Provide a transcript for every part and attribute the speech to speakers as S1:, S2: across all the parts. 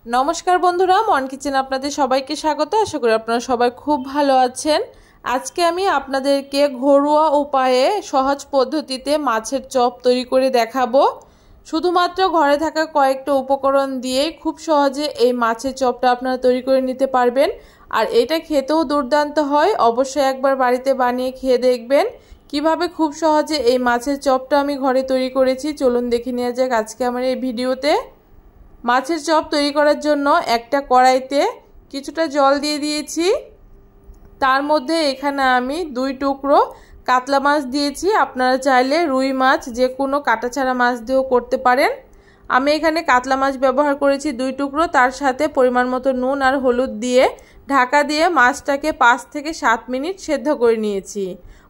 S1: নমস্কার বন্ধুরা, মন কিচেন আপনাদের সবাইকে স্বাগত। আশা করি আপনারা সবাই খুব ভালো আছেন। আজকে আমি আপনাদেরকে ঘরোয়া উপায়ে সহজ পদ্ধতিতে মাছের চপ তৈরি করে দেখাবো। শুধুমাত্র ঘরে থাকা কয়েকটা উপকরণ দিয়ে খুব সহজে এই মাছের চপটা আপনারা তৈরি করে নিতে পারবেন। আর এটা খেতেও দুর্দান্ত হয়। অবশ্যই একবার বাড়িতে বানিয়ে খেয়ে দেখবেন কিভাবে খুব সহজে এই মাছের চপটা আমি ঘরে তৈরি করেছি। চলুন দেখে নেওয়া যাক আজকে আমার এই ভিডিওতে। মাছের চপ তৈরি করার জন্য একটা কড়াইতে কিছুটা জল দিয়ে দিয়েছি। তার মধ্যে এখানে আমি 2 টুকরো কাতলা মাছ দিয়েছি। আপনারা চাইলে রুই মাছ যে কোনো কাটাছাড়া মাছ দিয়েও করতে পারেন। আমি এখানে কাতলা মাছ ব্যবহার করেছি 2 টুকরো। তার সাথে পরিমাণ মতো নুন আর হলুদ দিয়ে ঢাকা দিয়ে মাছটাকে 5 থেকে 7 মিনিট সেদ্ধ করে নিয়েছি।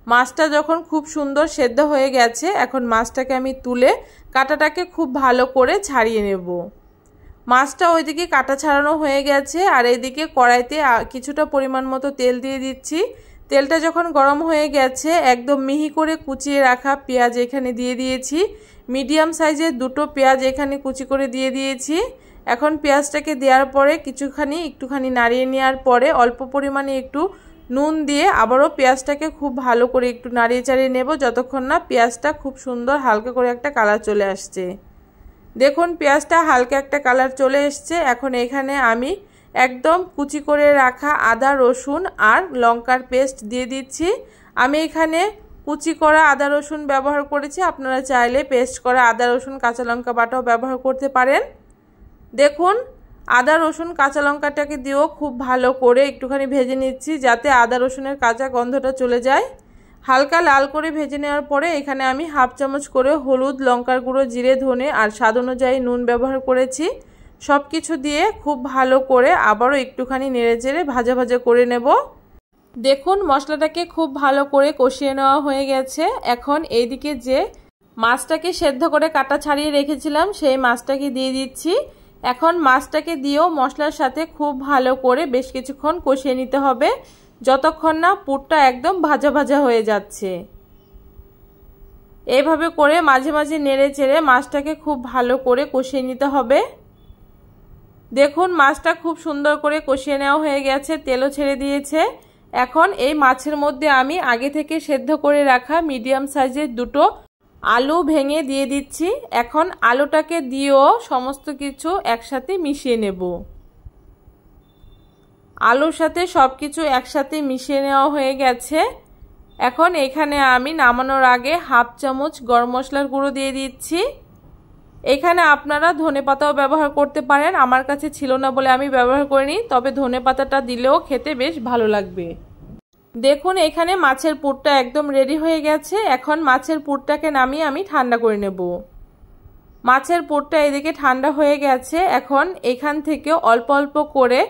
S1: মাছটা যখন খুব সুন্দর সেদ্ধ হয়ে গেছে, এখন মাছটাকে আমি তুলে কাঁটাটাকে খুব ভালো করে ছাড়িয়ে নেব। মাছটা ওইদিকে কাটা ছাড়ানো হয়ে গেছে আর এইদিকে কড়াইতে কিছুটা পরিমাণ মতো তেল দিয়ে দিচ্ছি। তেলটা যখন গরম হয়ে গেছে, একদম মিহি করে কুচিয়ে রাখা পেঁয়াজ এখানে দিয়ে দিয়েছি। মিডিয়াম সাইজের 2টো পেঁয়াজ এখানে কুচি করে দিয়ে দিয়েছি। এখন পেঁয়াজটাকে দেওয়ার পরে একটুখানি নাড়িয়ে নেওয়ার পরে অল্প পরিমাণে একটু নুন দিয়ে আবারও পেঁয়াজটাকে খুব ভালো করে একটু নাড়িয়ে চাড়িয়ে নেব, যতক্ষণ না পেঁয়াজটা খুব সুন্দর হালকা করে একটা কালার চলে আসছে। দেখুন পেঁয়াজটা হালকা একটা কালার চলে এসছে। এখন এখানে আমি একদম কুচি করে রাখা আদা রসুন আর লঙ্কার পেস্ট দিয়ে দিচ্ছি। আমি এখানে কুচি করা আদা রসুন ব্যবহার করেছি। আপনারা চাইলে পেস্ট করা আদা রসুন কাঁচা লঙ্কা বাটাও ব্যবহার করতে পারেন। দেখুন আদা রসুন কাঁচা লঙ্কাটাকে দিয়েও খুব ভালো করে একটুখানি ভেজে নিচ্ছি, যাতে আদা রসুনের কাঁচা গন্ধটা চলে যায়। হালকা লাল করে ভেজে নেওয়ার পরে এখানে আমি হাফ চামচ করে হলুদ, লঙ্কার গুঁড়ো, জিরে, ধনে আর স্বাদ অনুযায়ী নুন ব্যবহার করেছি। সব কিছু দিয়ে খুব ভালো করে আবারও একটুখানি নেড়েচেড়ে ভাজা ভাজা করে নেব। দেখুন মশলাটাকে খুব ভালো করে কষিয়ে নেওয়া হয়ে গেছে। এখন এইদিকে যে মাছটাকে সেদ্ধ করে কাটা ছাড়িয়ে রেখেছিলাম সেই মাছটাকে দিয়ে দিচ্ছি। এখন মাছটাকে দিয়েও মশলার সাথে খুব ভালো করে বেশ কিছুক্ষণ কষিয়ে নিতে হবে, যতক্ষণ না পুরটা একদম ভাজা ভাজা হয়ে যাচ্ছে। এইভাবে করে মাঝে মাঝে নেড়ে চেড়ে মাছটাকে খুব ভালো করে কষিয়ে নিতে হবে। দেখুন মাছটা খুব সুন্দর করে কষিয়ে নেওয়া হয়ে গেছে, তেলও ছেড়ে দিয়েছে। এখন এই মাছের মধ্যে আমি আগে থেকে সেদ্ধ করে রাখা মিডিয়াম সাইজের 2টো আলু ভেঙে দিয়ে দিচ্ছি। এখন আলুটাকে দিয়েও সমস্ত কিছু একসাথে মিশিয়ে নেব। আলুর সাথে সব কিছু একসাথে মিশিয়ে নেওয়া হয়ে গেছে। এখন এখানে আমি নামানোর আগে হাফ চামচ গরম মশলার গুঁড়ো দিয়ে দিচ্ছি। এখানে আপনারা ধনেপাতাও ব্যবহার করতে পারেন। আমার কাছে ছিল না বলে আমি ব্যবহার করিনি, তবে ধনেপাতাটা দিলেও খেতে বেশ ভালো লাগবে। দেখুন এখানে মাছের পুরটা একদম রেডি হয়ে গেছে। এখন মাছের পুরটাকে নামিয়ে আমি ঠান্ডা করে নেব। মাছের পুরটা এদিকে ঠান্ডা হয়ে গেছে। এখন এখান থেকে অল্প অল্প করে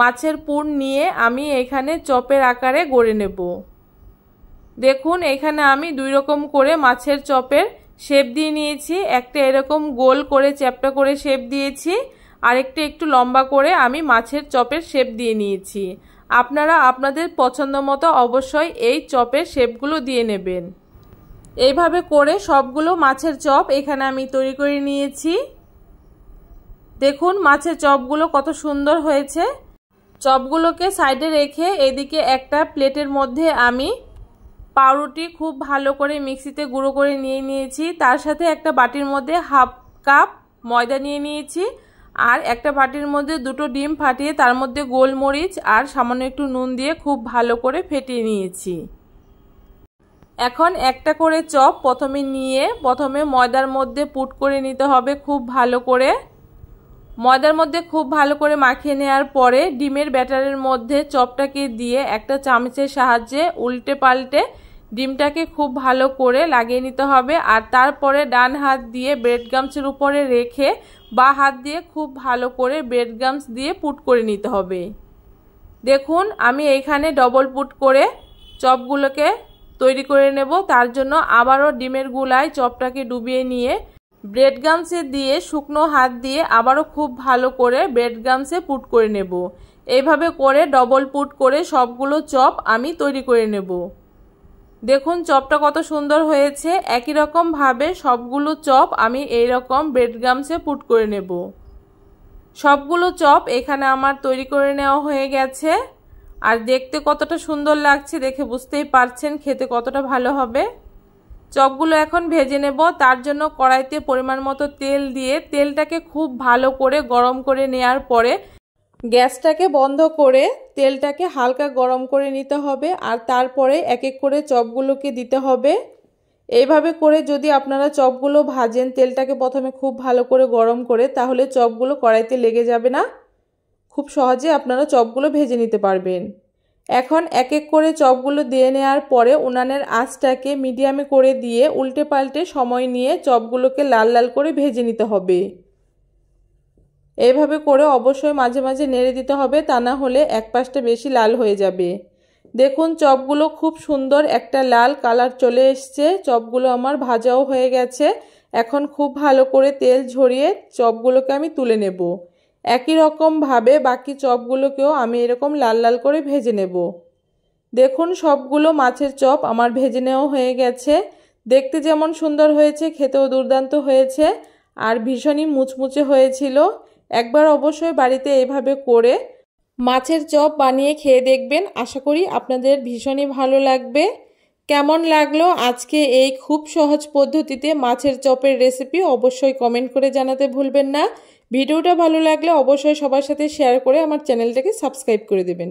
S1: মাছের পুর নিয়ে আমি এখানে চপের আকারে গড়ে নেব। দেখুন এখানে আমি 2 রকম করে মাছের চপের শেপ দিয়ে নিয়েছি। একটা এরকম গোল করে চ্যাপ্টা করে শেপ দিয়েছি, আরেকটা একটু লম্বা করে আমি মাছের চপের শেপ দিয়ে নিয়েছি। আপনারা আপনাদের পছন্দ মতো অবশ্যই এই চপের শেপগুলো দিয়ে নেবেন। এইভাবে করে সবগুলো মাছের চপ এখানে আমি তৈরি করে নিয়েছি। দেখুন মাছের চপগুলো কত সুন্দর হয়েছে। চপগুলোকে সাইডে রেখে এদিকে একটা প্লেটের মধ্যে আমি পাউরুটি খুব ভালো করে মিক্সিতে গুঁড়ো করে নিয়ে নিয়েছি। তার সাথে একটা বাটির মধ্যে হাফ কাপ ময়দা নিয়ে নিয়েছি আর একটা বাটির মধ্যে 2টো ডিম ফাটিয়ে তার মধ্যে গোলমরিচ আর সামান্য একটু নুন দিয়ে খুব ভালো করে ফেটিয়ে নিয়েছি। এখন একটা করে চপ প্রথমে ময়দার মধ্যে পুট করে নিতে হবে খুব ভালো করে। ময়দার মধ্যে খুব ভালো করে মাখিয়ে নেওয়ার পরে ডিমের ব্যাটারের মধ্যে চপটাকে দিয়ে একটা চামচের সাহায্যে উল্টে পাল্টে ডিমটাকে খুব ভালো করে লাগিয়ে নিতে হবে। আর তারপরে ডান হাত দিয়ে ব্রেড গামসের উপরে রেখে বাঁ হাত দিয়ে খুব ভালো করে ব্রেড গামস দিয়ে পুট করে নিতে হবে। দেখুন আমি এইখানে ডবল পুট করে চপগুলোকে তৈরি করে নেব। তার জন্য আবারও ডিমের গুলায় চপটাকে ডুবিয়ে নিয়ে ব্রেড গামসে দিয়ে শুকনো হাত দিয়ে আবারও খুব ভালো করে ব্রেড গামসে পুট করে নেব। এইভাবে করে ডবল পুট করে সবগুলো চপ আমি তৈরি করে নেব। দেখুন চপটা কত সুন্দর হয়েছে। একই রকম ভাবে সবগুলো চপ আমি এই রকম ব্রেড গামসে পুট করে নেব। সবগুলো চপ এখানে আমার তৈরি করে নেওয়া হয়ে গেছে। আর দেখতে কতটা সুন্দর লাগছে দেখে বুঝতেই পারছেন খেতে কতটা ভালো হবে। চপগুলো এখন ভেজে নেব। তার জন্য কড়াইতে পরিমাণ মতো তেল দিয়ে তেলটাকে খুব ভালো করে গরম করে নেওয়ার পরে গ্যাসটাকে বন্ধ করে তেলটাকে হালকা গরম করে নিতে হবে। আর তারপরে এক এক করে চপগুলোকে দিতে হবে। এইভাবে করে যদি আপনারা চপগুলো ভাজেন তেলটাকে প্রথমে খুব ভালো করে গরম করে, তাহলে চপগুলো কড়াইতে লেগে যাবে না। খুব সহজে আপনারা চপগুলো ভেজে নিতে পারবেন। এখন এক এক করে চপগুলো দিয়ে নেওয়ার পরে উনানের আঁচটাকে মিডিয়ামে করে দিয়ে উল্টে পাল্টে সময় নিয়ে চপগুলোকে লাল লাল করে ভেজে নিতে হবে। এইভাবে করে অবশ্যই মাঝে মাঝে নেড়ে দিতে হবে, তা না হলে এক পাশটা বেশি লাল হয়ে যাবে। দেখুন চপগুলো খুব সুন্দর একটা লাল কালার চলে এসছে। চপগুলো আমার ভাজাও হয়ে গেছে। এখন খুব ভালো করে তেল ঝরিয়ে চপগুলোকে আমি তুলে নেব। একই রকমভাবে বাকি চপগুলোকেও আমি এরকম লাল লাল করে ভেজে নেব। দেখুন সবগুলো মাছের চপ আমার ভেজে নেওয়া হয়ে গেছে। দেখতে যেমন সুন্দর হয়েছে খেতেও দুর্দান্ত হয়েছে আর ভীষণই মুচমুচে হয়েছিল। একবার অবশ্যই বাড়িতে এইভাবে করে মাছের চপ বানিয়ে খেয়ে দেখবেন। আশা করি আপনাদের ভীষণই ভালো লাগবে। কেমন লাগলো আজকে এই খুব সহজ পদ্ধতিতে মাছের চপের রেসিপি অবশ্যই কমেন্ট করে জানাতে ভুলবেন না। ভিডিওটা ভালো লাগলে অবশ্যই সবার সাথে শেয়ার করে আমার চ্যানেলটাকে সাবস্ক্রাইব করে দেবেন।